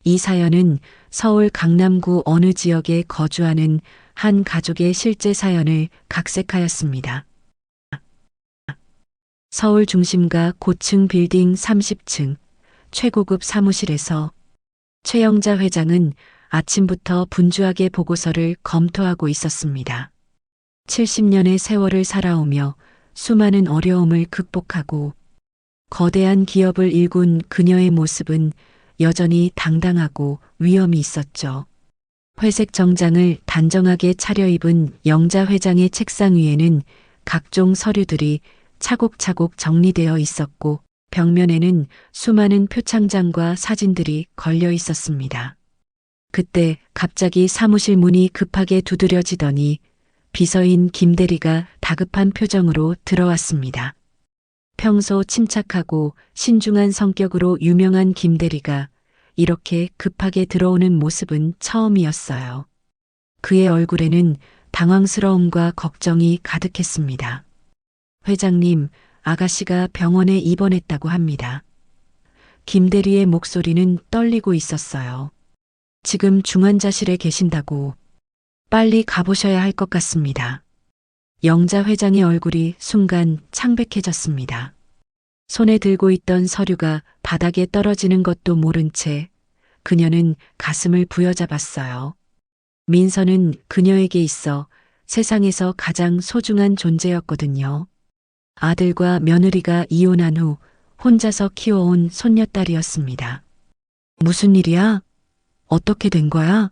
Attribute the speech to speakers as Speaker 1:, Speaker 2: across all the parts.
Speaker 1: 이 사연은 서울 강남구 어느 지역에 거주하는 한 가족의 실제 사연을 각색하였습니다. 서울 중심가 고층 빌딩 30층 최고급 사무실에서 최영자 회장은 아침부터 분주하게 보고서를 검토하고 있었습니다. 70년의 세월을 살아오며 수많은 어려움을 극복하고 거대한 기업을 일군 그녀의 모습은 여전히 당당하고 위엄이 있었죠. 회색 정장을 단정하게 차려입은 영자 회장의 책상 위에는 각종 서류들이 차곡차곡 정리되어 있었고 벽면에는 수많은 표창장과 사진들이 걸려 있었습니다. 그때 갑자기 사무실 문이 급하게 두드려지더니 비서인 김대리가 다급한 표정으로 들어왔습니다. 평소 침착하고 신중한 성격으로 유명한 김대리가 이렇게 급하게 들어오는 모습은 처음이었어요. 그의 얼굴에는 당황스러움과 걱정이 가득했습니다. 회장님, 아가씨가 병원에 입원했다고 합니다. 김대리의 목소리는 떨리고 있었어요. 지금 중환자실에 계신다고. 빨리 가보셔야 할 것 같습니다. 영자 회장의 얼굴이 순간 창백해졌습니다. 손에 들고 있던 서류가 바닥에 떨어지는 것도 모른 채 그녀는 가슴을 부여잡았어요. 민서는 그녀에게 있어 세상에서 가장 소중한 존재였거든요. 아들과 며느리가 이혼한 후 혼자서 키워온 손녀딸이었습니다. 무슨 일이야? 어떻게 된 거야?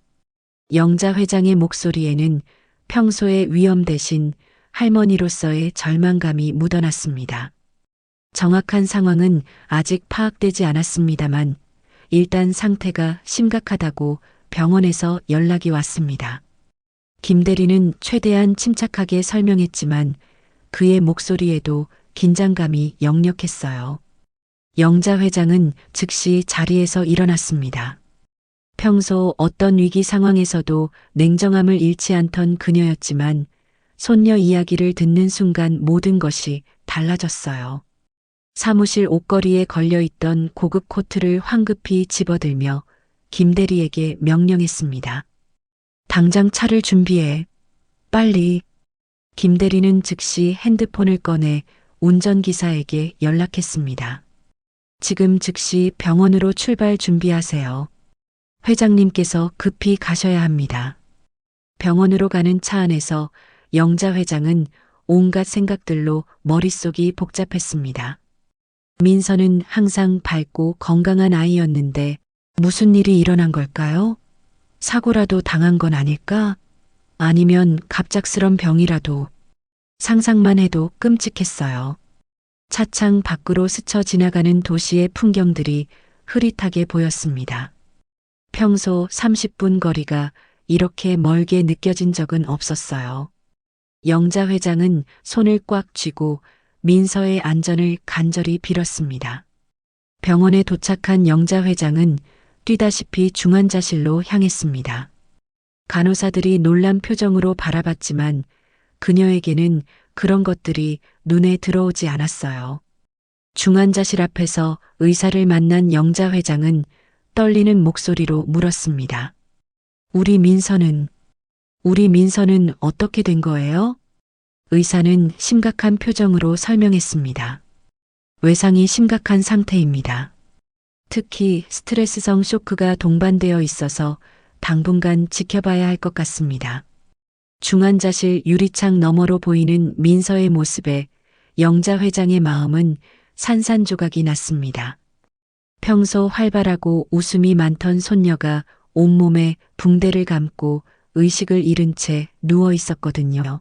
Speaker 1: 영자 회장의 목소리에는 평소의 위엄 대신 할머니로서의 절망감이 묻어났습니다. 정확한 상황은 아직 파악되지 않았습니다만 일단 상태가 심각하다고 병원에서 연락이 왔습니다. 김 대리는 최대한 침착하게 설명했지만 그의 목소리에도 긴장감이 역력했어요. 영자 회장은 즉시 자리에서 일어났습니다. 평소 어떤 위기 상황에서도 냉정함을 잃지 않던 그녀였지만 손녀 이야기를 듣는 순간 모든 것이 달라졌어요. 사무실 옷걸이에 걸려있던 고급 코트를 황급히 집어들며 김 대리에게 명령했습니다. 당장 차를 준비해. 빨리. 김 대리는 즉시 핸드폰을 꺼내 운전기사에게 연락했습니다. 지금 즉시 병원으로 출발 준비하세요. 회장님께서 급히 가셔야 합니다. 병원으로 가는 차 안에서 영자 회장은 온갖 생각들로 머릿속이 복잡했습니다. 민서는 항상 밝고 건강한 아이였는데 무슨 일이 일어난 걸까요? 사고라도 당한 건 아닐까? 아니면 갑작스런 병이라도. 상상만 해도 끔찍했어요. 차창 밖으로 스쳐 지나가는 도시의 풍경들이 흐릿하게 보였습니다. 평소 30분 거리가 이렇게 멀게 느껴진 적은 없었어요. 영자 회장은 손을 꽉 쥐고 민서의 안전을 간절히 빌었습니다. 병원에 도착한 영자 회장은 뛰다시피 중환자실로 향했습니다. 간호사들이 놀란 표정으로 바라봤지만 그녀에게는 그런 것들이 눈에 들어오지 않았어요. 중환자실 앞에서 의사를 만난 영자 회장은 떨리는 목소리로 물었습니다. 우리 민서는 어떻게 된 거예요? 의사는 심각한 표정으로 설명했습니다. 외상이 심각한 상태입니다. 특히 스트레스성 쇼크가 동반되어 있어서 당분간 지켜봐야 할 것 같습니다. 중환자실 유리창 너머로 보이는 민서의 모습에 영자 회장의 마음은 산산조각이 났습니다. 평소 활발하고 웃음이 많던 손녀가 온몸에 붕대를 감고 의식을 잃은 채 누워 있었거든요.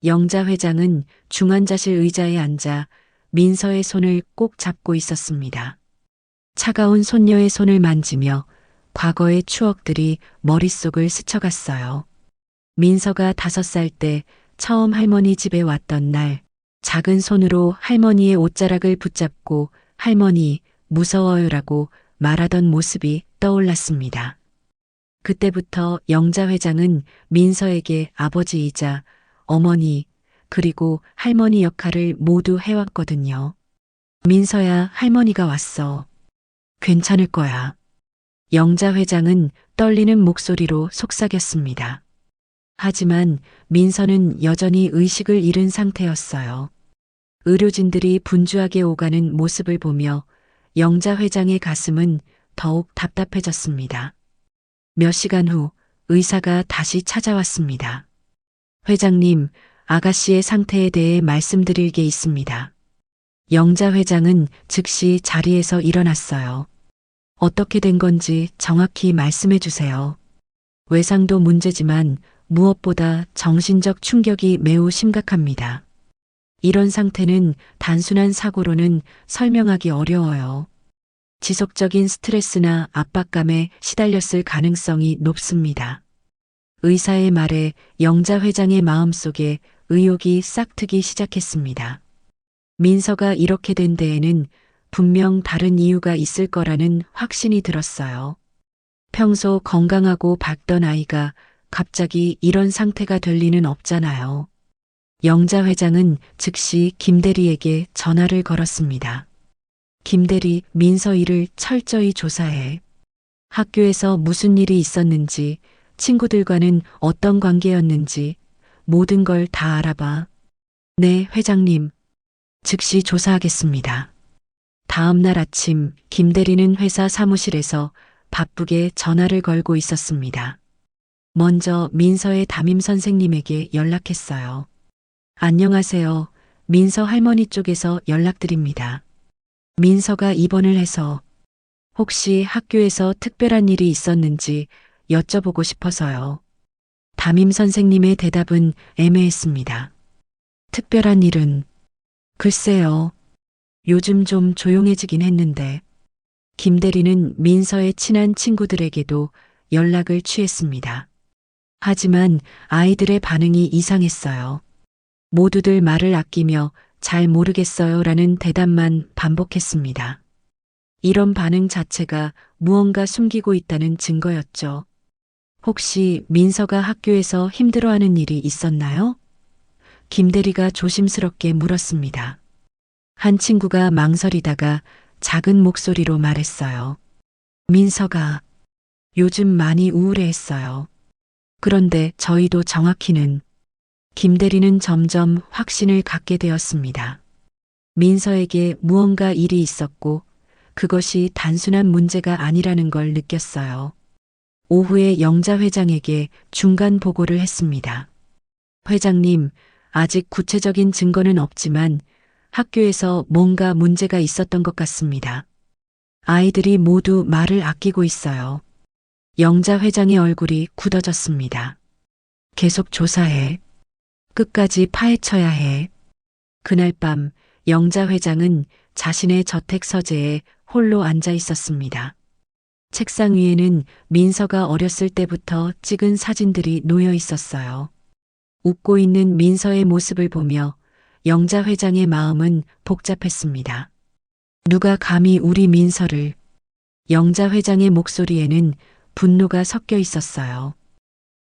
Speaker 1: 영자 회장은 중환자실 의자에 앉아 민서의 손을 꼭 잡고 있었습니다. 차가운 손녀의 손을 만지며 과거의 추억들이 머릿속을 스쳐갔어요. 민서가 5살 때 처음 할머니 집에 왔던 날, 작은 손으로 할머니의 옷자락을 붙잡고 할머니 무서워요라고 말하던 모습이 떠올랐습니다. 그때부터 영자 회장은 민서에게 아버지이자 어머니 그리고 할머니 역할을 모두 해왔거든요. 민서야, 할머니가 왔어. 괜찮을 거야. 영자 회장은 떨리는 목소리로 속삭였습니다. 하지만 민서는 여전히 의식을 잃은 상태였어요. 의료진들이 분주하게 오가는 모습을 보며 영자 회장의 가슴은 더욱 답답해졌습니다. 몇 시간 후 의사가 다시 찾아왔습니다. 회장님, 아가씨의 상태에 대해 말씀드릴 게 있습니다. 영자 회장은 즉시 자리에서 일어났어요. 어떻게 된 건지 정확히 말씀해 주세요. 외상도 문제지만 무엇보다 정신적 충격이 매우 심각합니다. 이런 상태는 단순한 사고로는 설명하기 어려워요. 지속적인 스트레스나 압박감에 시달렸을 가능성이 높습니다. 의사의 말에 영자 회장의 마음속에 의욕이 싹트기 시작했습니다. 민서가 이렇게 된 데에는 분명 다른 이유가 있을 거라는 확신이 들었어요. 평소 건강하고 밝던 아이가 갑자기 이런 상태가 될 리는 없잖아요. 영자 회장은 즉시 김대리에게 전화를 걸었습니다. 김대리, 민서 일을 철저히 조사해. 학교에서 무슨 일이 있었는지, 친구들과는 어떤 관계였는지 모든 걸 다 알아봐. 네, 회장님. 즉시 조사하겠습니다. 다음 날 아침 김대리는 회사 사무실에서 바쁘게 전화를 걸고 있었습니다. 먼저 민서의 담임 선생님에게 연락했어요. 안녕하세요. 민서 할머니 쪽에서 연락드립니다. 민서가 입원을 해서 혹시 학교에서 특별한 일이 있었는지 여쭤보고 싶어서요. 담임 선생님의 대답은 애매했습니다. 특별한 일은 글쎄요. 요즘 좀 조용해지긴 했는데 김대리는 민서의 친한 친구들에게도 연락을 취했습니다. 하지만 아이들의 반응이 이상했어요. 모두들 말을 아끼며 잘 모르겠어요 라는 대답만 반복했습니다. 이런 반응 자체가 무언가 숨기고 있다는 증거였죠. 혹시 민서가 학교에서 힘들어하는 일이 있었나요? 김대리가 조심스럽게 물었습니다. 한 친구가 망설이다가 작은 목소리로 말했어요. 민서가 요즘 많이 우울해했어요. 그런데 저희도 정확히는 김대리는 점점 확신을 갖게 되었습니다. 민서에게 무언가 일이 있었고 그것이 단순한 문제가 아니라는 걸 느꼈어요. 오후에 영자 회장에게 중간 보고를 했습니다. 회장님, 아직 구체적인 증거는 없지만 학교에서 뭔가 문제가 있었던 것 같습니다. 아이들이 모두 말을 아끼고 있어요. 영자 회장의 얼굴이 굳어졌습니다. 계속 조사해. 끝까지 파헤쳐야 해. 그날 밤 영자 회장은 자신의 저택 서재에 홀로 앉아 있었습니다. 책상 위에는 민서가 어렸을 때부터 찍은 사진들이 놓여 있었어요. 웃고 있는 민서의 모습을 보며 영자 회장의 마음은 복잡했습니다. 누가 감히 우리 민서를. 영자 회장의 목소리에는 분노가 섞여 있었어요.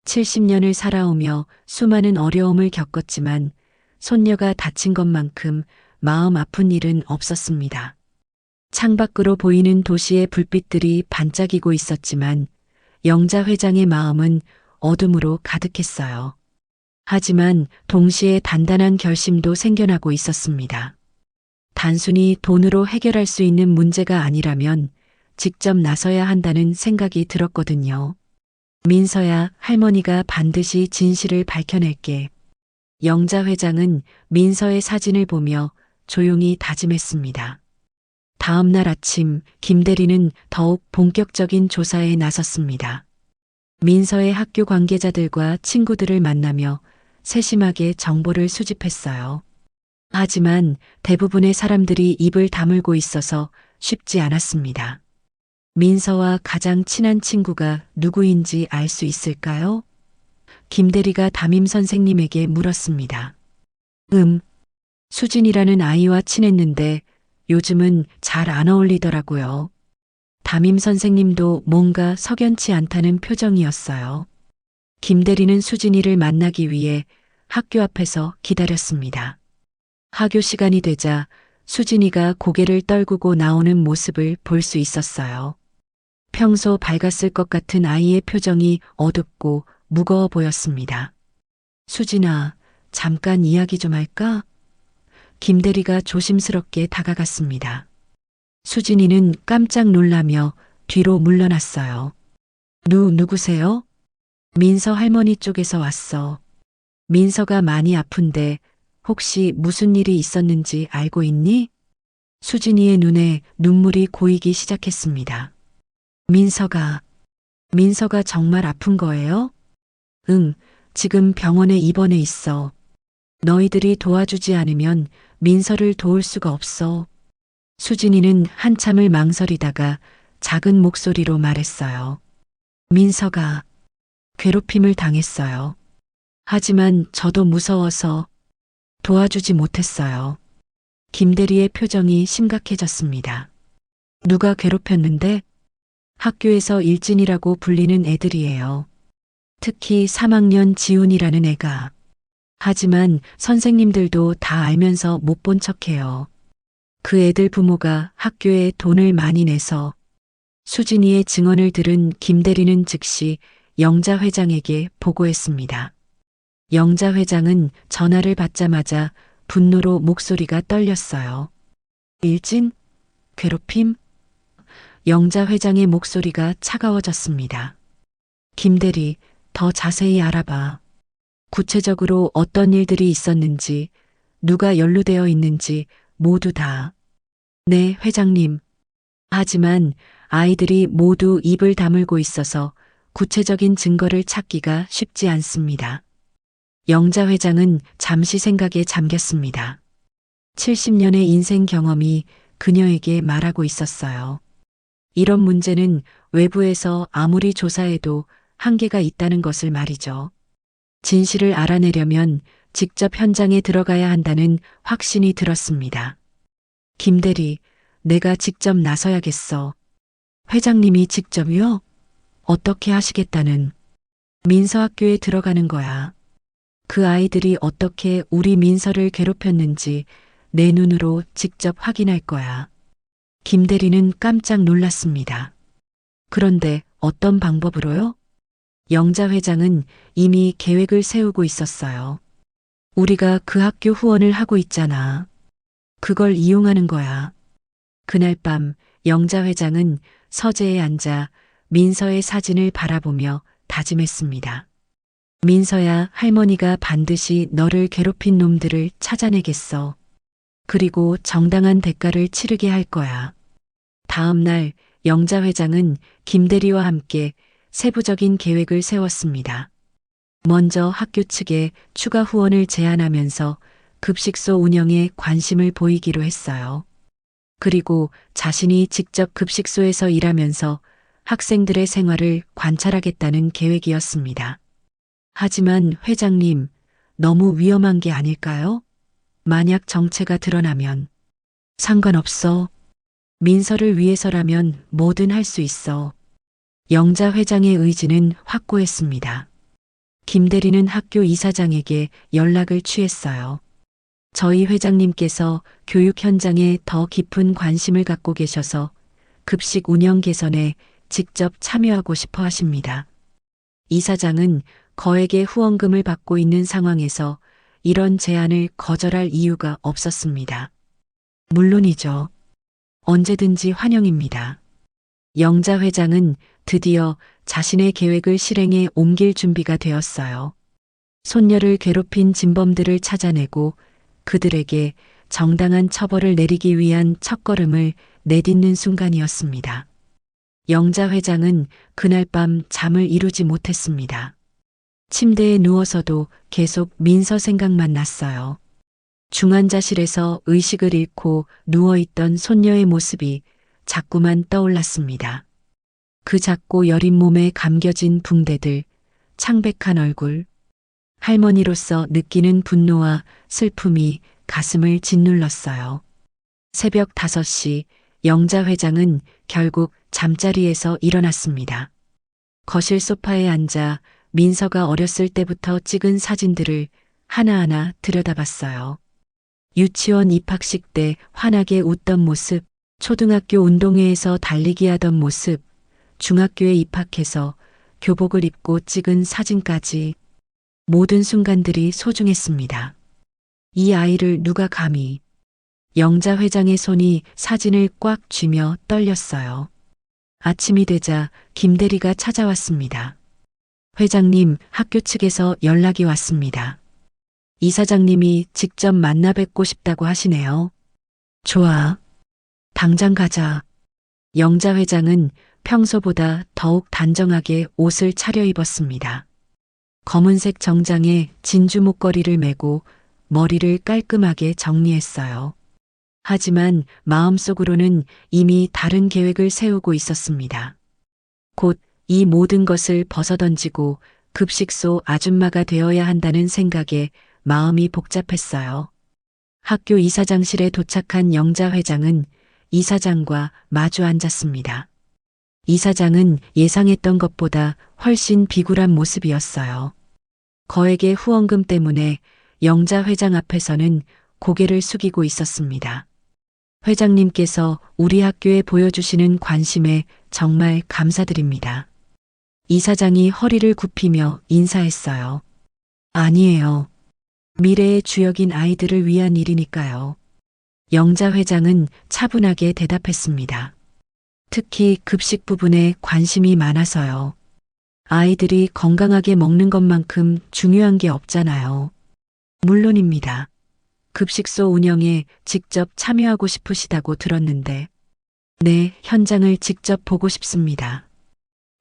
Speaker 1: 70년을 살아오며 수많은 어려움을 겪었지만 손녀가 다친 것만큼 마음 아픈 일은 없었습니다. 창밖으로 보이는 도시의 불빛들이 반짝이고 있었지만 영자 회장의 마음은 어둠으로 가득했어요. 하지만 동시에 단단한 결심도 생겨나고 있었습니다. 단순히 돈으로 해결할 수 있는 문제가 아니라면 직접 나서야 한다는 생각이 들었거든요. 민서야, 할머니가 반드시 진실을 밝혀낼게. 영자 회장은 민서의 사진을 보며 조용히 다짐했습니다. 다음 날 아침 김대리는 더욱 본격적인 조사에 나섰습니다. 민서의 학교 관계자들과 친구들을 만나며 세심하게 정보를 수집했어요. 하지만 대부분의 사람들이 입을 다물고 있어서 쉽지 않았습니다. 민서와 가장 친한 친구가 누구인지 알 수 있을까요? 김대리가 담임 선생님에게 물었습니다. 수진이라는 아이와 친했는데 요즘은 잘 안 어울리더라고요. 담임 선생님도 뭔가 석연치 않다는 표정이었어요. 김대리는 수진이를 만나기 위해 학교 앞에서 기다렸습니다. 학교 시간이 되자 수진이가 고개를 떨구고 나오는 모습을 볼 수 있었어요. 평소 밝았을 것 같은 아이의 표정이 어둡고 무거워 보였습니다. 수진아, 잠깐 이야기 좀 할까? 김대리가 조심스럽게 다가갔습니다. 수진이는 깜짝 놀라며 뒤로 물러났어요. 누구세요? 민서 할머니 쪽에서 왔어. 민서가 많이 아픈데 혹시 무슨 일이 있었는지 알고 있니? 수진이의 눈에 눈물이 고이기 시작했습니다. 민서가 정말 아픈 거예요? 응, 지금 병원에 입원해 있어. 너희들이 도와주지 않으면 민서를 도울 수가 없어. 수진이는 한참을 망설이다가 작은 목소리로 말했어요. 민서가 괴롭힘을 당했어요. 하지만 저도 무서워서 도와주지 못했어요. 김대리의 표정이 심각해졌습니다. 누가 괴롭혔는데? 학교에서 일진이라고 불리는 애들이에요. 특히 3학년 지훈이라는 애가. 하지만 선생님들도 다 알면서 못 본 척해요. 그 애들 부모가 학교에 돈을 많이 내서. 수진이의 증언을 들은 김대리는 즉시 영자 회장에게 보고했습니다. 영자 회장은 전화를 받자마자 분노로 목소리가 떨렸어요. 일진? 괴롭힘? 영자 회장의 목소리가 차가워졌습니다. 김대리, 더 자세히 알아봐. 구체적으로 어떤 일들이 있었는지, 누가 연루되어 있는지 모두 다. 네, 회장님. 하지만 아이들이 모두 입을 다물고 있어서 구체적인 증거를 찾기가 쉽지 않습니다. 영자 회장은 잠시 생각에 잠겼습니다. 70년의 인생 경험이 그녀에게 말하고 있었어요. 이런 문제는 외부에서 아무리 조사해도 한계가 있다는 것을 말이죠. 진실을 알아내려면 직접 현장에 들어가야 한다는 확신이 들었습니다. 김대리, 내가 직접 나서야겠어. 회장님이 직접요? 어떻게 하시겠다는? 민서 학교에 들어가는 거야. 그 아이들이 어떻게 우리 민서를 괴롭혔는지 내 눈으로 직접 확인할 거야. 김대리는 깜짝 놀랐습니다. 그런데 어떤 방법으로요? 영자 회장은 이미 계획을 세우고 있었어요. 우리가 그 학교 후원을 하고 있잖아. 그걸 이용하는 거야. 그날 밤 영자 회장은 서재에 앉아 민서의 사진을 바라보며 다짐했습니다. 민서야, 할머니가 반드시 너를 괴롭힌 놈들을 찾아내겠어. 그리고 정당한 대가를 치르게 할 거야. 다음 날 영자 회장은 김대리와 함께 세부적인 계획을 세웠습니다. 먼저 학교 측에 추가 후원을 제안하면서 급식소 운영에 관심을 보이기로 했어요. 그리고 자신이 직접 급식소에서 일하면서 학생들의 생활을 관찰하겠다는 계획이었습니다. 하지만 회장님, 너무 위험한 게 아닐까요? 만약 정체가 드러나면. 상관없어. 민서를 위해서라면 뭐든 할 수 있어. 영자 회장의 의지는 확고했습니다. 김대리는 학교 이사장에게 연락을 취했어요. 저희 회장님께서 교육 현장에 더 깊은 관심을 갖고 계셔서 급식 운영 개선에 직접 참여하고 싶어 하십니다. 이사장은 거액의 후원금을 받고 있는 상황에서 이런 제안을 거절할 이유가 없었습니다. 물론이죠. 언제든지 환영입니다. 영자 회장은 드디어 자신의 계획을 실행에 옮길 준비가 되었어요. 손녀를 괴롭힌 진범들을 찾아내고 그들에게 정당한 처벌을 내리기 위한 첫걸음을 내딛는 순간이었습니다. 영자 회장은 그날 밤 잠을 이루지 못했습니다. 침대에 누워서도 계속 민서 생각만 났어요. 중환자실에서 의식을 잃고 누워있던 손녀의 모습이 자꾸만 떠올랐습니다. 그 작고 여린 몸에 감겨진 붕대들, 창백한 얼굴, 할머니로서 느끼는 분노와 슬픔이 가슴을 짓눌렀어요. 새벽 5시 영자 회장은 결국 잠자리에서 일어났습니다. 거실 소파에 앉아 민서가 어렸을 때부터 찍은 사진들을 하나하나 들여다봤어요. 유치원 입학식 때 환하게 웃던 모습, 초등학교 운동회에서 달리기 하던 모습, 중학교에 입학해서 교복을 입고 찍은 사진까지 모든 순간들이 소중했습니다. 이 아이를 누가 감히. 영자 회장의 손이 사진을 꽉 쥐며 떨렸어요. 아침이 되자 김 대리가 찾아왔습니다. 회장님, 학교 측에서 연락이 왔습니다. 이사장님이 직접 만나 뵙고 싶다고 하시네요. 좋아. 당장 가자. 영자 회장은 평소보다 더욱 단정하게 옷을 차려입었습니다. 검은색 정장에 진주 목걸이를 메고 머리를 깔끔하게 정리했어요. 하지만 마음속으로는 이미 다른 계획을 세우고 있었습니다. 곧 이 모든 것을 벗어던지고 급식소 아줌마가 되어야 한다는 생각에 마음이 복잡했어요. 학교 이사장실에 도착한 영자 회장은 이사장과 마주 앉았습니다. 이사장은 예상했던 것보다 훨씬 비굴한 모습이었어요. 거액의 후원금 때문에 영자 회장 앞에서는 고개를 숙이고 있었습니다. 회장님께서 우리 학교에 보여주시는 관심에 정말 감사드립니다. 이사장이 허리를 굽히며 인사했어요. 아니에요. 미래의 주역인 아이들을 위한 일이니까요. 영자 회장은 차분하게 대답했습니다. 특히 급식 부분에 관심이 많아서요. 아이들이 건강하게 먹는 것만큼 중요한 게 없잖아요. 물론입니다. 급식소 운영에 직접 참여하고 싶으시다고 들었는데, 네, 현장을 직접 보고 싶습니다.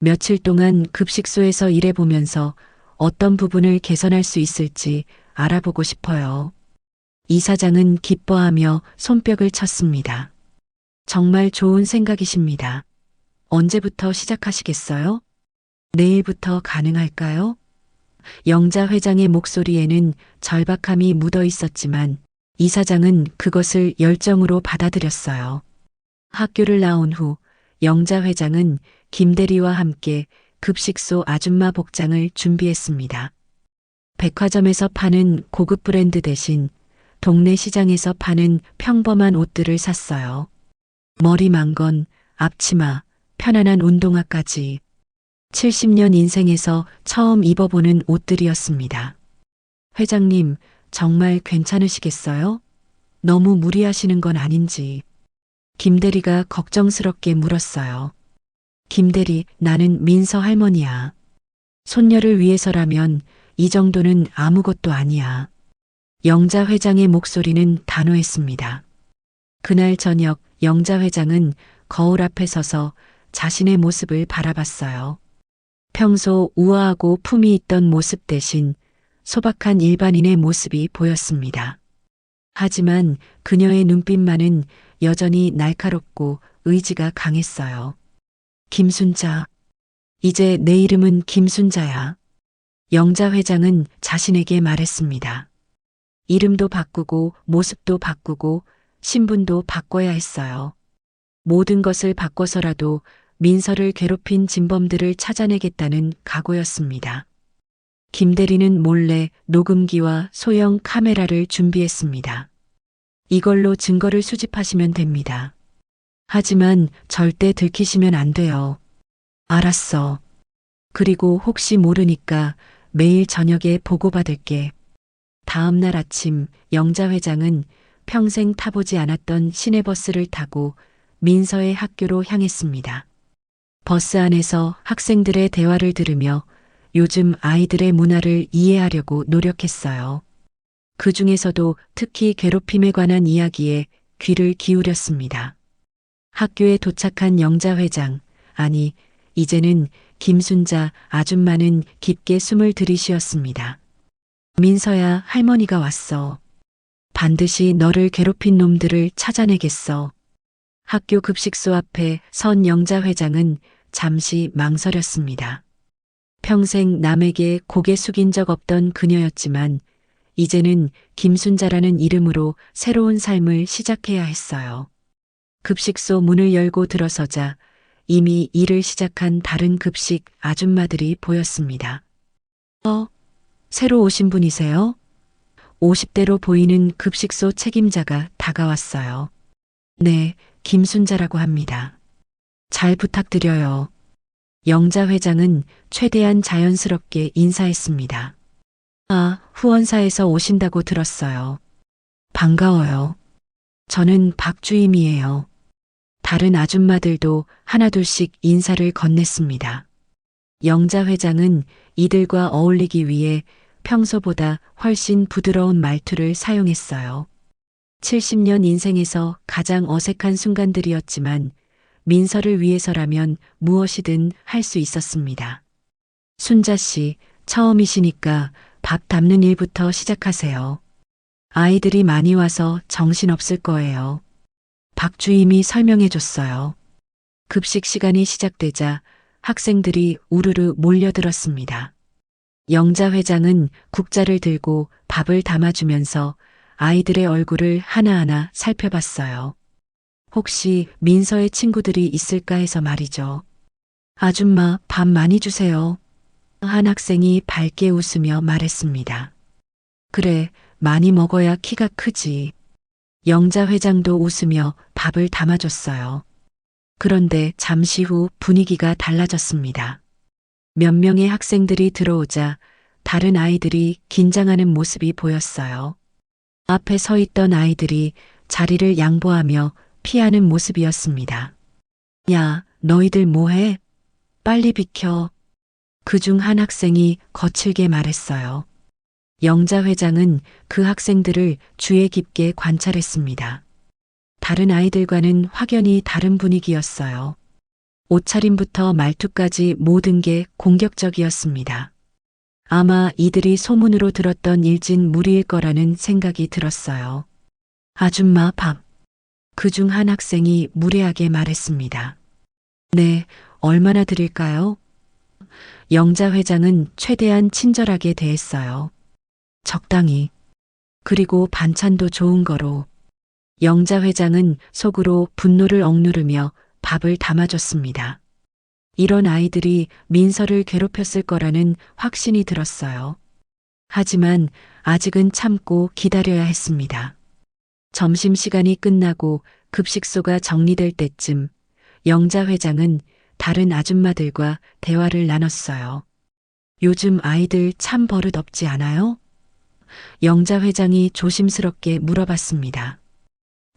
Speaker 1: 며칠 동안 급식소에서 일해보면서 어떤 부분을 개선할 수 있을지 알아보고 싶어요. 이사장은 기뻐하며 손뼉을 쳤습니다. 정말 좋은 생각이십니다. 언제부터 시작하시겠어요? 내일부터 가능할까요? 영자 회장의 목소리에는 절박함이 묻어 있었지만 이사장은 그것을 열정으로 받아들였어요. 학교를 나온 후 영자 회장은 김대리와 함께 급식소 아줌마 복장을 준비했습니다. 백화점에서 파는 고급 브랜드 대신 동네 시장에서 파는 평범한 옷들을 샀어요. 머리 망건, 앞치마, 편안한 운동화까지 70년 인생에서 처음 입어보는 옷들이었습니다. 회장님, 정말 괜찮으시겠어요? 너무 무리하시는 건 아닌지. 김대리가 걱정스럽게 물었어요. 김대리, 나는 민서 할머니야. 손녀를 위해서라면 이 정도는 아무것도 아니야. 영자 회장의 목소리는 단호했습니다. 그날 저녁 영자 회장은 거울 앞에 서서 자신의 모습을 바라봤어요. 평소 우아하고 품이 있던 모습 대신 소박한 일반인의 모습이 보였습니다. 하지만 그녀의 눈빛만은 여전히 날카롭고 의지가 강했어요. 김순자. 이제 내 이름은 김순자야. 영자 회장은 자신에게 말했습니다. 이름도 바꾸고 모습도 바꾸고 신분도 바꿔야 했어요. 모든 것을 바꿔서라도 민서를 괴롭힌 진범들을 찾아내겠다는 각오였습니다. 김대리는 몰래 녹음기와 소형 카메라를 준비했습니다. 이걸로 증거를 수집하시면 됩니다. 하지만 절대 들키시면 안 돼요. 알았어. 그리고 혹시 모르니까 매일 저녁에 보고받을게. 다음 날 아침 영자 회장은 평생 타보지 않았던 시내버스를 타고 민서의 학교로 향했습니다. 버스 안에서 학생들의 대화를 들으며 요즘 아이들의 문화를 이해하려고 노력했어요. 그 중에서도 특히 괴롭힘에 관한 이야기에 귀를 기울였습니다. 학교에 도착한 영자 회장, 아니, 이제는 김순자 아줌마는 깊게 숨을 들이쉬었습니다. 민서야, 할머니가 왔어. 반드시 너를 괴롭힌 놈들을 찾아내겠어. 학교 급식소 앞에 선 영자 회장은 잠시 망설였습니다. 평생 남에게 고개 숙인 적 없던 그녀였지만 이제는 김순자라는 이름으로 새로운 삶을 시작해야 했어요. 급식소 문을 열고 들어서자 이미 일을 시작한 다른 급식 아줌마들이 보였습니다. 새로 오신 분이세요? 50대로 보이는 급식소 책임자가 다가왔어요. 네, 김순자라고 합니다. 잘 부탁드려요. 영자 회장은 최대한 자연스럽게 인사했습니다. 아, 후원사에서 오신다고 들었어요. 반가워요. 저는 박주임이에요. 다른 아줌마들도 하나둘씩 인사를 건넸습니다. 영자 회장은 이들과 어울리기 위해 평소보다 훨씬 부드러운 말투를 사용했어요. 70년 인생에서 가장 어색한 순간들이었지만 민서를 위해서라면 무엇이든 할 수 있었습니다. 순자 씨, 처음이시니까 밥 담는 일부터 시작하세요. 아이들이 많이 와서 정신없을 거예요. 박주임이 설명해 줬어요. 급식 시간이 시작되자 학생들이 우르르 몰려들었습니다. 영자 회장은 국자를 들고 밥을 담아주면서 아이들의 얼굴을 하나하나 살펴봤어요. 혹시 민서의 친구들이 있을까 해서 말이죠. 아줌마, 밥 많이 주세요. 한 학생이 밝게 웃으며 말했습니다. 그래, 많이 먹어야 키가 크지. 영자 회장도 웃으며 밥을 담아줬어요. 그런데 잠시 후 분위기가 달라졌습니다. 몇 명의 학생들이 들어오자 다른 아이들이 긴장하는 모습이 보였어요. 앞에 서 있던 아이들이 자리를 양보하며 피하는 모습이었습니다. 야, 너희들 뭐해? 빨리 비켜. 그중 한 학생이 거칠게 말했어요. 영자 회장은 그 학생들을 주의 깊게 관찰했습니다. 다른 아이들과는 확연히 다른 분위기였어요. 옷차림부터 말투까지 모든 게 공격적이었습니다. 아마 이들이 소문으로 들었던 일진 무리일 거라는 생각이 들었어요. 아줌마 밥. 그중 한 학생이 무례하게 말했습니다. 네, 얼마나 드릴까요? 영자 회장은 최대한 친절하게 대했어요. 적당히. 그리고 반찬도 좋은 거로. 영자 회장은 속으로 분노를 억누르며 밥을 담아줬습니다. 이런 아이들이 민서를 괴롭혔을 거라는 확신이 들었어요. 하지만 아직은 참고 기다려야 했습니다. 점심시간이 끝나고 급식소가 정리될 때쯤 영자 회장은 다른 아줌마들과 대화를 나눴어요. 요즘 아이들 참 버릇 없지 않아요? 영자 회장이 조심스럽게 물어봤습니다.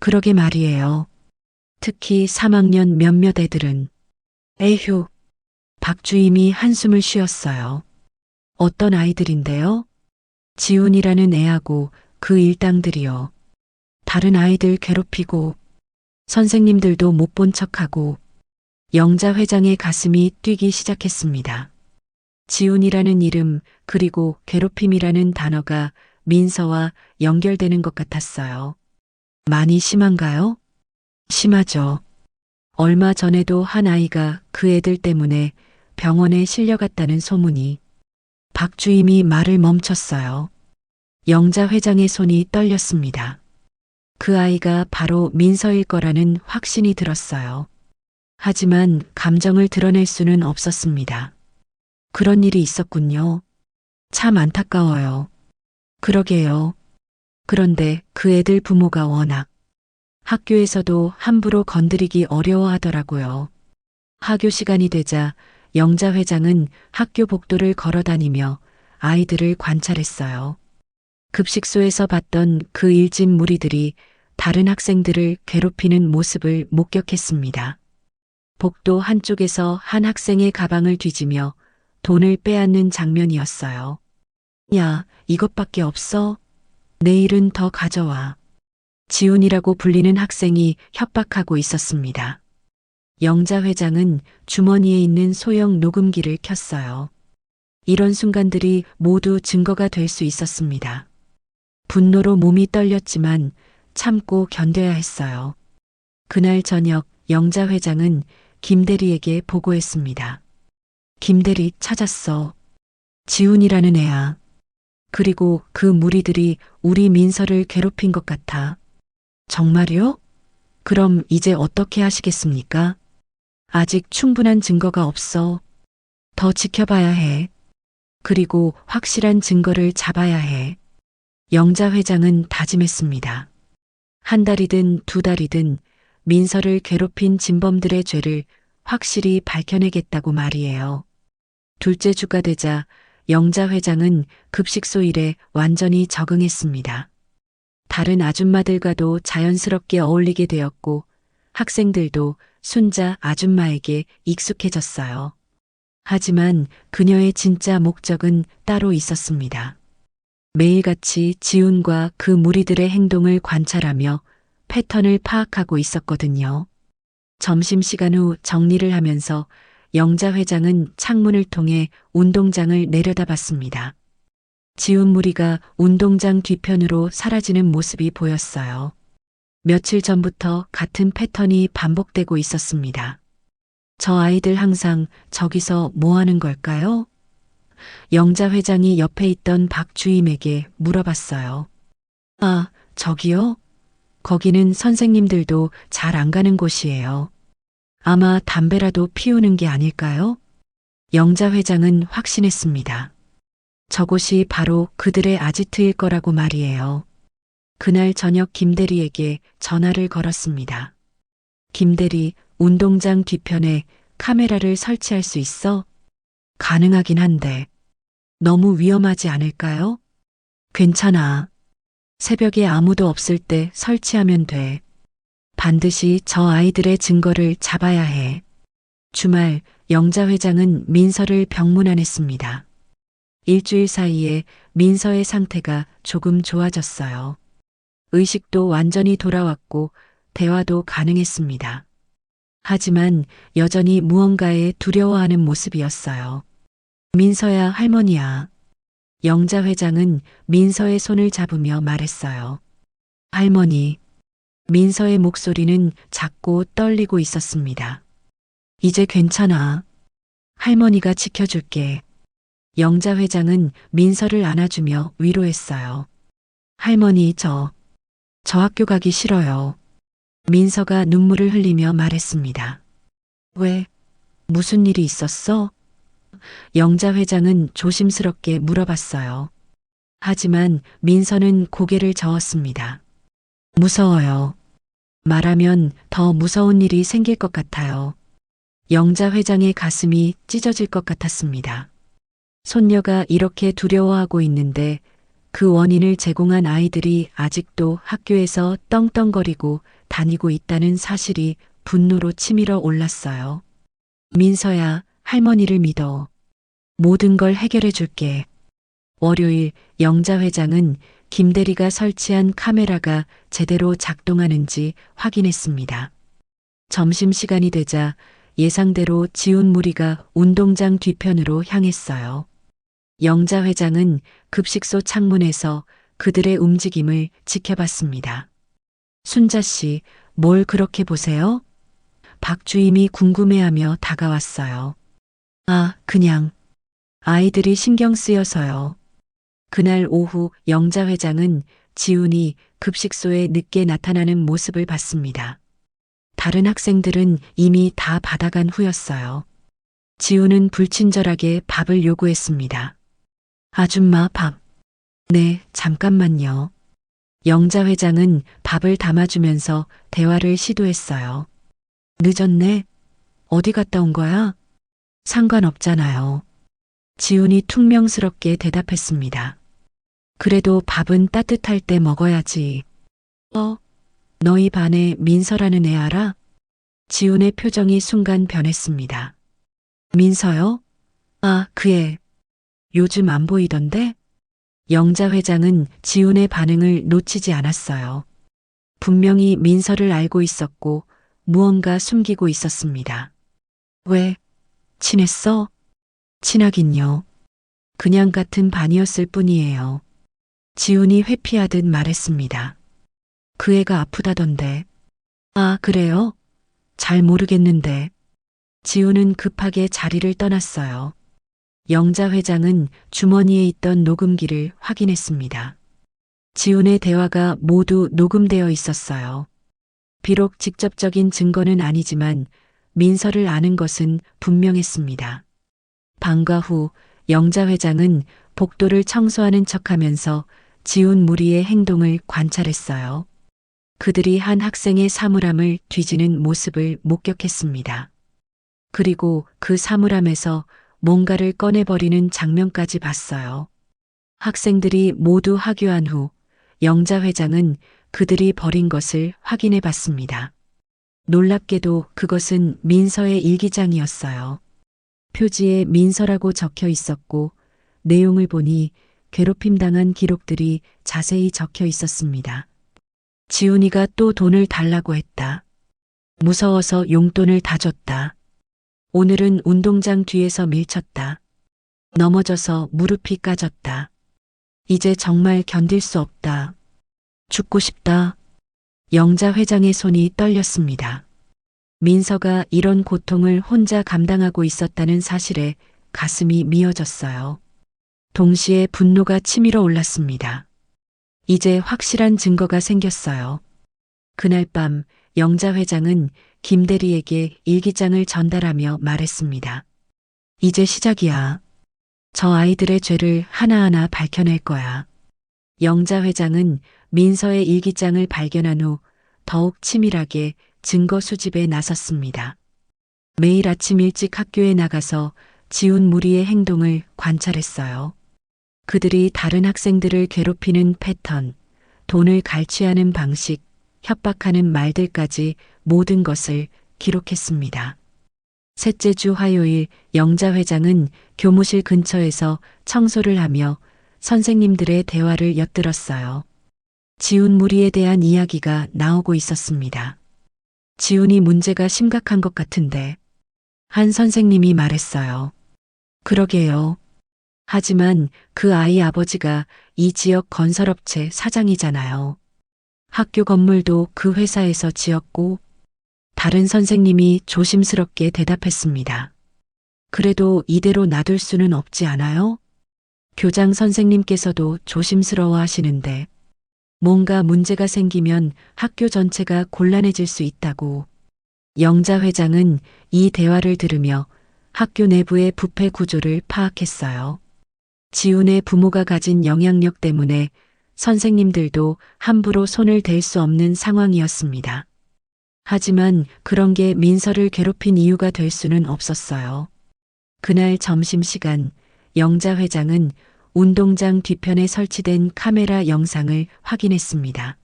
Speaker 1: 그러게 말이에요. 특히 3학년 몇몇 애들은. 에휴. 박주임이 한숨을 쉬었어요. 어떤 아이들인데요? 지훈이라는 애하고 그 일당들이요. 다른 아이들 괴롭히고 선생님들도 못 본 척하고. 영자 회장의 가슴이 뛰기 시작했습니다. 지훈이라는 이름 그리고 괴롭힘이라는 단어가 민서와 연결되는 것 같았어요. 많이 심한가요? 심하죠. 얼마 전에도 한 아이가 그 애들 때문에 병원에 실려갔다는 소문이. 박주임이 말을 멈췄어요. 영자 회장의 손이 떨렸습니다. 그 아이가 바로 민서일 거라는 확신이 들었어요. 하지만 감정을 드러낼 수는 없었습니다. 그런 일이 있었군요. 참 안타까워요. 그러게요. 그런데 그 애들 부모가 워낙 학교에서도 함부로 건드리기 어려워하더라고요. 하교 시간이 되자 영자 회장은 학교 복도를 걸어다니며 아이들을 관찰했어요. 급식소에서 봤던 그 일진 무리들이 다른 학생들을 괴롭히는 모습을 목격했습니다. 복도 한쪽에서 한 학생의 가방을 뒤지며 돈을 빼앗는 장면이었어요. 야, 이것밖에 없어? 내일은 더 가져와. 지훈이라고 불리는 학생이 협박하고 있었습니다. 영자 회장은 주머니에 있는 소형 녹음기를 켰어요. 이런 순간들이 모두 증거가 될 수 있었습니다. 분노로 몸이 떨렸지만 참고 견뎌야 했어요. 그날 저녁 영자 회장은 김대리에게 보고했습니다. 김대리 찾았어. 지훈이라는 애야. 그리고 그 무리들이 우리 민서를 괴롭힌 것 같아. 정말요? 그럼 이제 어떻게 하시겠습니까? 아직 충분한 증거가 없어. 더 지켜봐야 해. 그리고 확실한 증거를 잡아야 해. 영자 회장은 다짐했습니다. 한 달이든 두 달이든 민서를 괴롭힌 진범들의 죄를 확실히 밝혀내겠다고 말이에요. 둘째 주가 되자 영자 회장은 급식소 일에 완전히 적응했습니다. 다른 아줌마들과도 자연스럽게 어울리게 되었고 학생들도 순자 아줌마에게 익숙해졌어요. 하지만 그녀의 진짜 목적은 따로 있었습니다. 매일같이 지훈과 그 무리들의 행동을 관찰하며 패턴을 파악하고 있었거든요. 점심시간 후 정리를 하면서 영자 회장은 창문을 통해 운동장을 내려다봤습니다. 지훈 무리가 운동장 뒤편으로 사라지는 모습이 보였어요. 며칠 전부터 같은 패턴이 반복되고 있었습니다. 저 아이들 항상 저기서 뭐 하는 걸까요? 영자 회장이 옆에 있던 박 주임에게 물어봤어요. 아, 저기요? 거기는 선생님들도 잘 안 가는 곳이에요. 아마 담배라도 피우는 게 아닐까요? 영자 회장은 확신했습니다. 저곳이 바로 그들의 아지트일 거라고 말이에요. 그날 저녁 김대리에게 전화를 걸었습니다. 김대리, 운동장 뒤편에 카메라를 설치할 수 있어? 가능하긴 한데 너무 위험하지 않을까요? 괜찮아. 새벽에 아무도 없을 때 설치하면 돼. 반드시 저 아이들의 증거를 잡아야 해. 주말 영자 회장은 민서를 병문안했습니다. 일주일 사이에 민서의 상태가 조금 좋아졌어요. 의식도 완전히 돌아왔고 대화도 가능했습니다. 하지만 여전히 무언가에 두려워하는 모습이었어요. 민서야, 할머니야. 영자 회장은 민서의 손을 잡으며 말했어요. 할머니. 민서의 목소리는 작고 떨리고 있었습니다. 이제 괜찮아. 할머니가 지켜줄게. 영자 회장은 민서를 안아주며 위로했어요. 할머니, 저 학교 가기 싫어요. 민서가 눈물을 흘리며 말했습니다. 왜? 무슨 일이 있었어? 영자 회장은 조심스럽게 물어봤어요. 하지만 민서는 고개를 저었습니다. 무서워요. 말하면 더 무서운 일이 생길 것 같아요. 영자 회장의 가슴이 찢어질 것 같았습니다. 손녀가 이렇게 두려워하고 있는데 그 원인을 제공한 아이들이 아직도 학교에서 떵떵거리고 다니고 있다는 사실이 분노로 치밀어 올랐어요. 민서야, 할머니를 믿어. 모든 걸 해결해 줄게. 월요일 영자 회장은 김대리가 설치한 카메라가 제대로 작동하는지 확인했습니다. 점심시간이 되자 예상대로 지훈 무리가 운동장 뒤편으로 향했어요. 영자 회장은 급식소 창문에서 그들의 움직임을 지켜봤습니다. 순자 씨, 뭘 그렇게 보세요? 박 주임이 궁금해하며 다가왔어요. 아, 그냥 아이들이 신경 쓰여서요. 그날 오후 영자 회장은 지훈이 급식소에 늦게 나타나는 모습을 봤습니다. 다른 학생들은 이미 다 받아간 후였어요. 지훈은 불친절하게 밥을 요구했습니다. 아줌마 밥. 네, 잠깐만요. 영자 회장은 밥을 담아주면서 대화를 시도했어요. 늦었네. 어디 갔다 온 거야? 상관없잖아요. 지훈이 퉁명스럽게 대답했습니다. 그래도 밥은 따뜻할 때 먹어야지. 너희 반에 민서라는 애 알아? 지훈의 표정이 순간 변했습니다. 민서요? 아, 그 애. 요즘 안 보이던데? 영자 회장은 지훈의 반응을 놓치지 않았어요. 분명히 민서를 알고 있었고 무언가 숨기고 있었습니다. 왜? 친했어? 친하긴요. 그냥 같은 반이었을 뿐이에요. 지훈이 회피하듯 말했습니다. 그 애가 아프다던데. 아, 그래요? 잘 모르겠는데. 지훈은 급하게 자리를 떠났어요. 영자 회장은 주머니에 있던 녹음기를 확인했습니다. 지훈의 대화가 모두 녹음되어 있었어요. 비록 직접적인 증거는 아니지만 민서를 아는 것은 분명했습니다. 방과 후 영자 회장은 복도를 청소하는 척하면서 지훈 무리의 행동을 관찰했어요. 그들이 한 학생의 사물함을 뒤지는 모습을 목격했습니다. 그리고 그 사물함에서 뭔가를 꺼내버리는 장면까지 봤어요. 학생들이 모두 하교한 후 영자 회장은 그들이 버린 것을 확인해 봤습니다. 놀랍게도 그것은 민서의 일기장이었어요. 표지에 민서라고 적혀 있었고 내용을 보니 괴롭힘 당한 기록들이 자세히 적혀 있었습니다. 지훈이가 또 돈을 달라고 했다. 무서워서 용돈을 다 줬다. 오늘은 운동장 뒤에서 밀쳤다. 넘어져서 무릎이 까졌다. 이제 정말 견딜 수 없다. 죽고 싶다. 영자 회장의 손이 떨렸습니다. 민서가 이런 고통을 혼자 감당하고 있었다는 사실에 가슴이 미어졌어요. 동시에 분노가 치밀어 올랐습니다. 이제 확실한 증거가 생겼어요. 그날 밤 영자 회장은 김 대리에게 일기장을 전달하며 말했습니다. 이제 시작이야. 저 아이들의 죄를 하나하나 밝혀낼 거야. 영자 회장은 민서의 일기장을 발견한 후 더욱 치밀하게 증거 수집에 나섰습니다. 매일 아침 일찍 학교에 나가서 지훈 무리의 행동을 관찰했어요. 그들이 다른 학생들을 괴롭히는 패턴, 돈을 갈취하는 방식, 협박하는 말들까지 모든 것을 기록했습니다. 셋째 주 화요일 영자 회장은 교무실 근처에서 청소를 하며 선생님들의 대화를 엿들었어요. 지훈 무리에 대한 이야기가 나오고 있었습니다. 지훈이 문제가 심각한 것 같은데 한 선생님이 말했어요. 그러게요. 하지만 그 아이 아버지가 이 지역 건설업체 사장이잖아요. 학교 건물도 그 회사에서 지었고 다른 선생님이 조심스럽게 대답했습니다. 그래도 이대로 놔둘 수는 없지 않아요? 교장 선생님께서도 조심스러워 하시는데 뭔가 문제가 생기면 학교 전체가 곤란해질 수 있다고. 영자 회장은 이 대화를 들으며 학교 내부의 부패 구조를 파악했어요. 지훈의 부모가 가진 영향력 때문에 선생님들도 함부로 손을 댈 수 없는 상황이었습니다. 하지만 그런 게 민서를 괴롭힌 이유가 될 수는 없었어요. 그날 점심시간 영자 회장은 운동장 뒤편에 설치된 카메라 영상을 확인했습니다.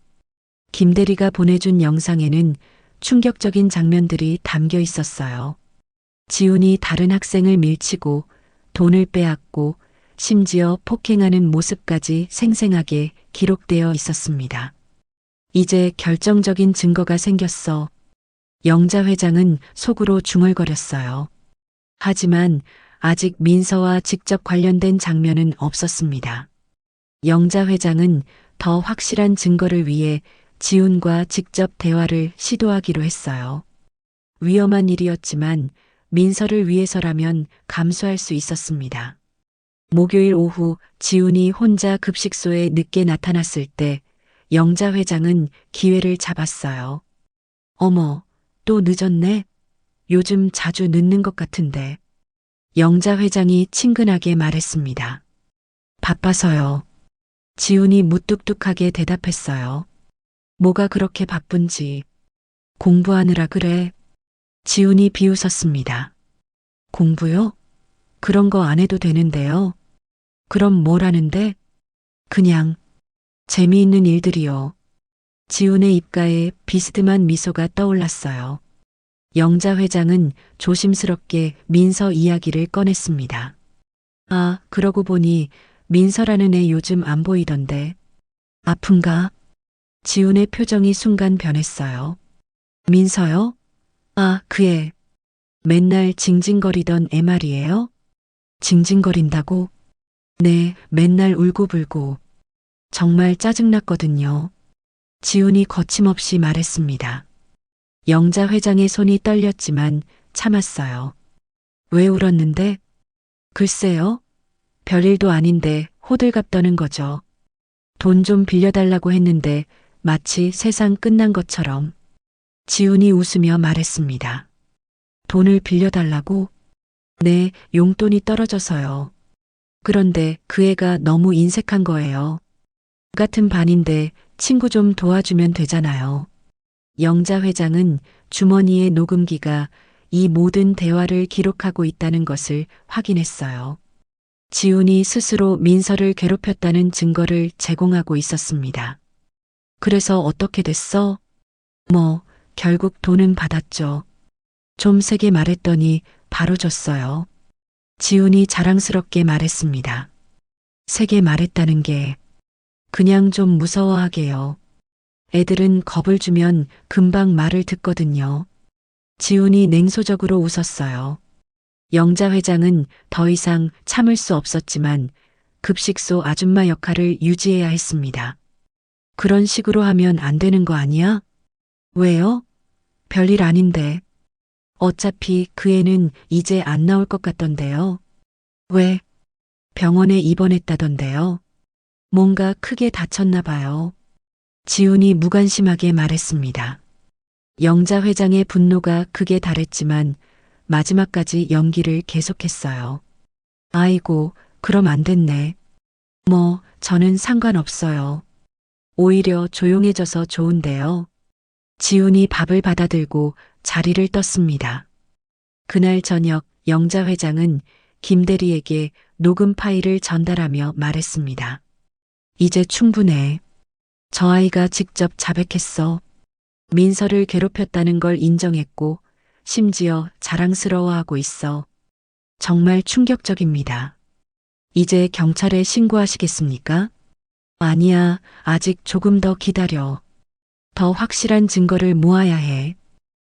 Speaker 1: 김 대리가 보내준 영상에는 충격적인 장면들이 담겨 있었어요. 지훈이 다른 학생을 밀치고 돈을 빼앗고 심지어 폭행하는 모습까지 생생하게 기록되어 있었습니다. 이제 결정적인 증거가 생겼어. 영자 회장은 속으로 중얼거렸어요. 하지만 아직 민서와 직접 관련된 장면은 없었습니다. 영자 회장은 더 확실한 증거를 위해 지훈과 직접 대화를 시도하기로 했어요. 위험한 일이었지만 민서를 위해서라면 감수할 수 있었습니다. 목요일 오후 지훈이 혼자 급식소에 늦게 나타났을 때 영자 회장은 기회를 잡았어요. 어머, 또 늦었네? 요즘 자주 늦는 것 같은데. 영자 회장이 친근하게 말했습니다. 바빠서요. 지훈이 무뚝뚝하게 대답했어요. 뭐가 그렇게 바쁜지. 공부하느라 그래. 지훈이 비웃었습니다. 공부요? 그런 거 안 해도 되는데요. 그럼 뭘 하는데? 그냥 재미있는 일들이요. 지훈의 입가에 비스듬한 미소가 떠올랐어요. 영자 회장은 조심스럽게 민서 이야기를 꺼냈습니다. 아, 그러고 보니 민서라는 애 요즘 안 보이던데. 아픈가? 지훈의 표정이 순간 변했어요. 민서요? 아, 그 애. 맨날 징징거리던 애 말이에요? 징징거린다고? 네, 맨날 울고불고. 정말 짜증났거든요. 지훈이 거침없이 말했습니다. 영자 회장의 손이 떨렸지만 참았어요. 왜 울었는데? 글쎄요. 별일도 아닌데 호들갑 떠는 거죠. 돈 좀 빌려달라고 했는데 마치 세상 끝난 것처럼. 지훈이 웃으며 말했습니다. 돈을 빌려달라고? 네, 용돈이 떨어져서요. 그런데 그 애가 너무 인색한 거예요. 같은 반인데 친구 좀 도와주면 되잖아요. 영자 회장은 주머니의 녹음기가 이 모든 대화를 기록하고 있다는 것을 확인했어요. 지훈이 스스로 민서를 괴롭혔다는 증거를 제공하고 있었습니다. 그래서 어떻게 됐어? 결국 돈은 받았죠. 좀 세게 말했더니 바로 줬어요. 지훈이 자랑스럽게 말했습니다. 세게 말했다는 게 그냥 좀 무서워하게요. 애들은 겁을 주면 금방 말을 듣거든요. 지훈이 냉소적으로 웃었어요. 영자 회장은 더 이상 참을 수 없었지만 급식소 아줌마 역할을 유지해야 했습니다. 그런 식으로 하면 안 되는 거 아니야? 왜요? 별일 아닌데. 어차피 그 애는 이제 안 나올 것 같던데요. 왜? 병원에 입원했다던데요. 뭔가 크게 다쳤나 봐요. 지훈이 무관심하게 말했습니다. 영자 회장의 분노가 극에 달했지만 마지막까지 연기를 계속했어요. 아이고, 그럼 안 됐네. 저는 상관없어요. 오히려 조용해져서 좋은데요. 지훈이 밥을 받아들고 자리를 떴습니다. 그날 저녁 영자 회장은 김 대리에게 녹음 파일을 전달하며 말했습니다. 이제 충분해. 저 아이가 직접 자백했어. 민서를 괴롭혔다는 걸 인정했고 심지어 자랑스러워하고 있어. 정말 충격적입니다. 이제 경찰에 신고하시겠습니까? 아니야, 아직 조금 더 기다려. 더 확실한 증거를 모아야 해.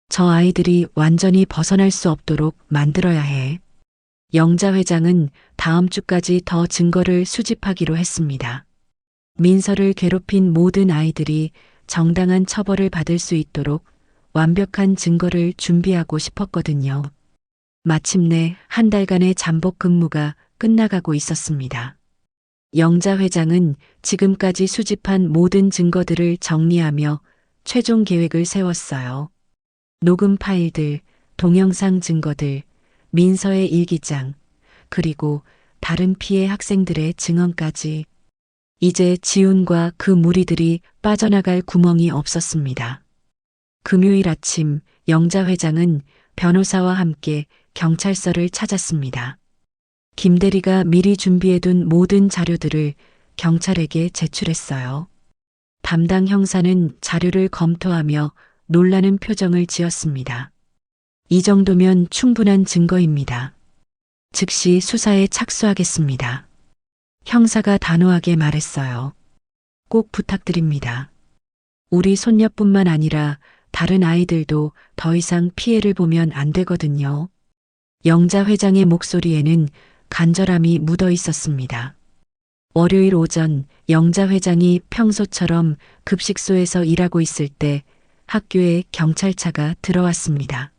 Speaker 1: 저 아이들이 완전히 벗어날 수 없도록 만들어야 해. 영자 회장은 다음 주까지 더 증거를 수집하기로 했습니다. 민서를 괴롭힌 모든 아이들이 정당한 처벌을 받을 수 있도록 완벽한 증거를 준비하고 싶었거든요. 마침내 한 달간의 잠복 근무가 끝나가고 있었습니다. 영자 회장은 지금까지 수집한 모든 증거들을 정리하며 최종 계획을 세웠어요. 녹음 파일들, 동영상 증거들, 민서의 일기장, 그리고 다른 피해 학생들의 증언까지. 이제 지훈과 그 무리들이 빠져나갈 구멍이 없었습니다. 금요일 아침 영자 회장은 변호사와 함께 경찰서를 찾았습니다. 김 대리가 미리 준비해둔 모든 자료들을 경찰에게 제출했어요. 담당 형사는 자료를 검토하며 놀라는 표정을 지었습니다. 이 정도면 충분한 증거입니다. 즉시 수사에 착수하겠습니다. 형사가 단호하게 말했어요. 꼭 부탁드립니다. 우리 손녀뿐만 아니라 다른 아이들도 더 이상 피해를 보면 안 되거든요. 영자 회장의 목소리에는 간절함이 묻어 있었습니다. 월요일 오전 영자 회장이 평소처럼 급식소에서 일하고 있을 때 학교에 경찰차가 들어왔습니다.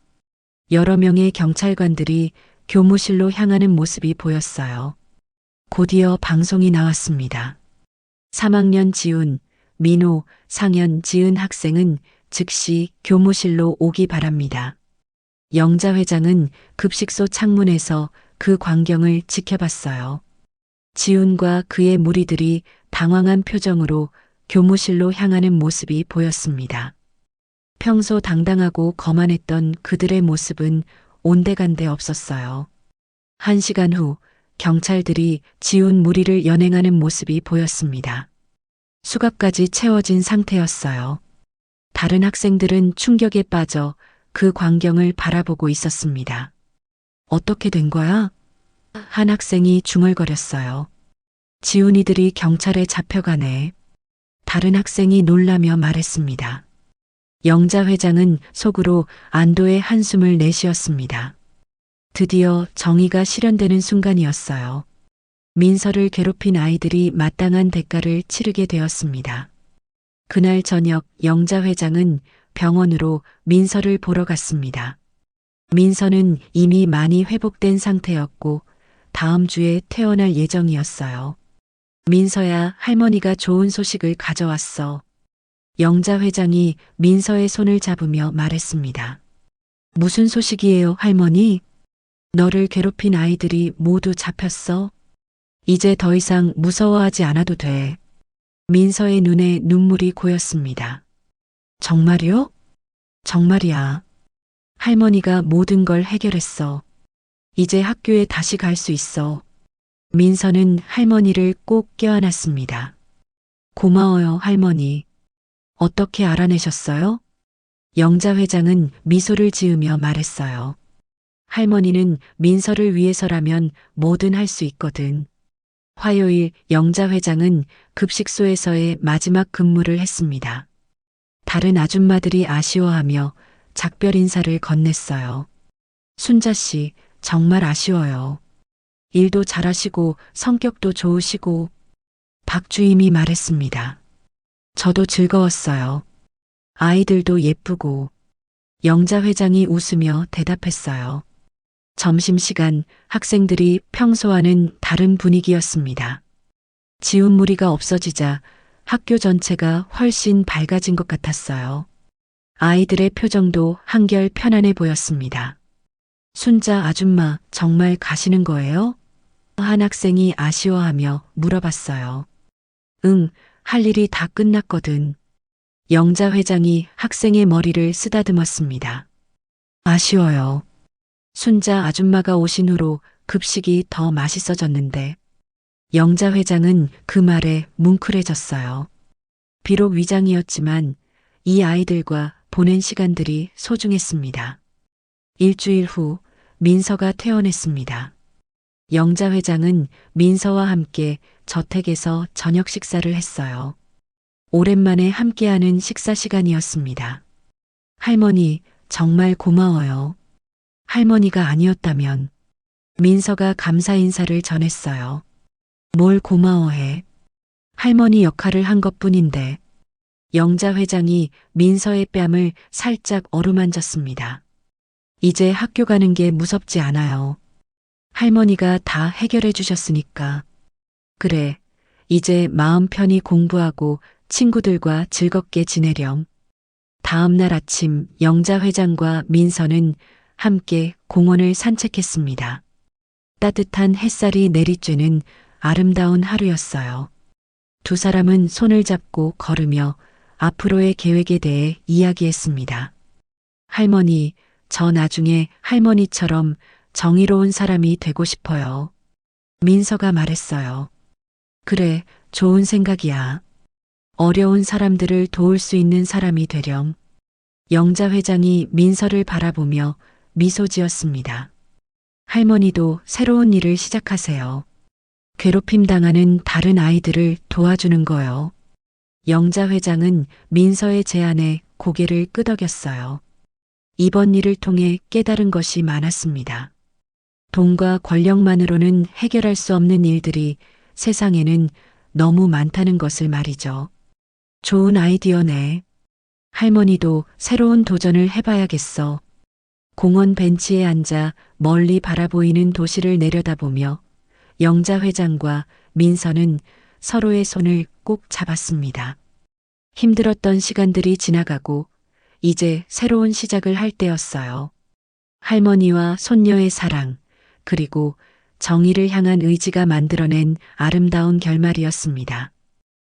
Speaker 1: 여러 명의 경찰관들이 교무실로 향하는 모습이 보였어요. 곧이어 방송이 나왔습니다. 3학년 지훈, 민호, 상현, 지은 학생은 즉시 교무실로 오기 바랍니다. 영자 회장은 급식소 창문에서 그 광경을 지켜봤어요. 지훈과 그의 무리들이 당황한 표정으로 교무실로 향하는 모습이 보였습니다. 평소 당당하고 거만했던 그들의 모습은 온데간데 없었어요. 1시간 후 경찰들이 지훈 무리를 연행하는 모습이 보였습니다. 수갑까지 채워진 상태였어요. 다른 학생들은 충격에 빠져 그 광경을 바라보고 있었습니다. 어떻게 된 거야? 한 학생이 중얼거렸어요. 지훈이들이 경찰에 잡혀가네. 다른 학생이 놀라며 말했습니다. 영자 회장은 속으로 안도의 한숨을 내쉬었습니다. 드디어 정의가 실현되는 순간이었어요. 민서를 괴롭힌 아이들이 마땅한 대가를 치르게 되었습니다. 그날 저녁 영자 회장은 병원으로 민서를 보러 갔습니다. 민서는 이미 많이 회복된 상태였고 다음 주에 퇴원할 예정이었어요. 민서야, 할머니가 좋은 소식을 가져왔어. 영자 회장이 민서의 손을 잡으며 말했습니다. 무슨 소식이에요, 할머니? 너를 괴롭힌 아이들이 모두 잡혔어? 이제 더 이상 무서워하지 않아도 돼. 민서의 눈에 눈물이 고였습니다. 정말이요? 정말이야. 할머니가 모든 걸 해결했어. 이제 학교에 다시 갈 수 있어. 민서는 할머니를 꼭 껴안았습니다. 고마워요, 할머니. 어떻게 알아내셨어요? 영자 회장은 미소를 지으며 말했어요. 할머니는 민서를 위해서라면 뭐든 할 수 있거든. 화요일 영자 회장은 급식소에서의 마지막 근무를 했습니다. 다른 아줌마들이 아쉬워하며 작별 인사를 건넸어요. 순자 씨, 정말 아쉬워요. 일도 잘하시고 성격도 좋으시고. 박 주임이 말했습니다. 저도 즐거웠어요. 아이들도 예쁘고. 영자 회장이 웃으며 대답했어요. 점심시간 학생들이 평소와는 다른 분위기였습니다. 지운 무리가 없어지자 학교 전체가 훨씬 밝아진 것 같았어요. 아이들의 표정도 한결 편안해 보였습니다. 순자 아줌마 정말 가시는 거예요? 한 학생이 아쉬워하며 물어봤어요. 응, 할 일이 다 끝났거든. 영자 회장이 학생의 머리를 쓰다듬었습니다. 아쉬워요. 순자 아줌마가 오신 후로 급식이 더 맛있어졌는데. 영자 회장은 그 말에 뭉클해졌어요. 비록 위장이었지만 이 아이들과 보낸 시간들이 소중했습니다. 일주일 후 민서가 퇴원했습니다. 영자 회장은 민서와 함께 저택에서 저녁 식사를 했어요. 오랜만에 함께하는 식사 시간이었습니다. 할머니, 정말 고마워요. 할머니가 아니었다면. 민서가 감사 인사를 전했어요. 뭘 고마워해. 할머니 역할을 한 것뿐인데. 영자 회장이 민서의 뺨을 살짝 어루만졌습니다. 이제 학교 가는 게 무섭지 않아요. 할머니가 다 해결해 주셨으니까. 그래, 이제 마음 편히 공부하고 친구들과 즐겁게 지내렴. 다음 날 아침 영자 회장과 민서는 함께 공원을 산책했습니다. 따뜻한 햇살이 내리쬐는 아름다운 하루였어요. 두 사람은 손을 잡고 걸으며 앞으로의 계획에 대해 이야기했습니다. 할머니, 저 나중에 할머니처럼 정의로운 사람이 되고 싶어요. 민서가 말했어요. 그래, 좋은 생각이야. 어려운 사람들을 도울 수 있는 사람이 되렴. 영자 회장이 민서를 바라보며 미소 지었습니다. 할머니도 새로운 일을 시작하세요. 괴롭힘 당하는 다른 아이들을 도와주는 거요. 영자 회장은 민서의 제안에 고개를 끄덕였어요. 이번 일을 통해 깨달은 것이 많았습니다. 돈과 권력만으로는 해결할 수 없는 일들이 세상에는 너무 많다는 것을 말이죠. 좋은 아이디어네. 할머니도 새로운 도전을 해봐야겠어. 공원 벤치에 앉아 멀리 바라보이는 도시를 내려다보며 영자 회장과 민서는 서로의 손을 꼭 잡았습니다. 힘들었던 시간들이 지나가고 이제 새로운 시작을 할 때였어요. 할머니와 손녀의 사랑, 그리고 정의를 향한 의지가 만들어낸 아름다운 결말이었습니다.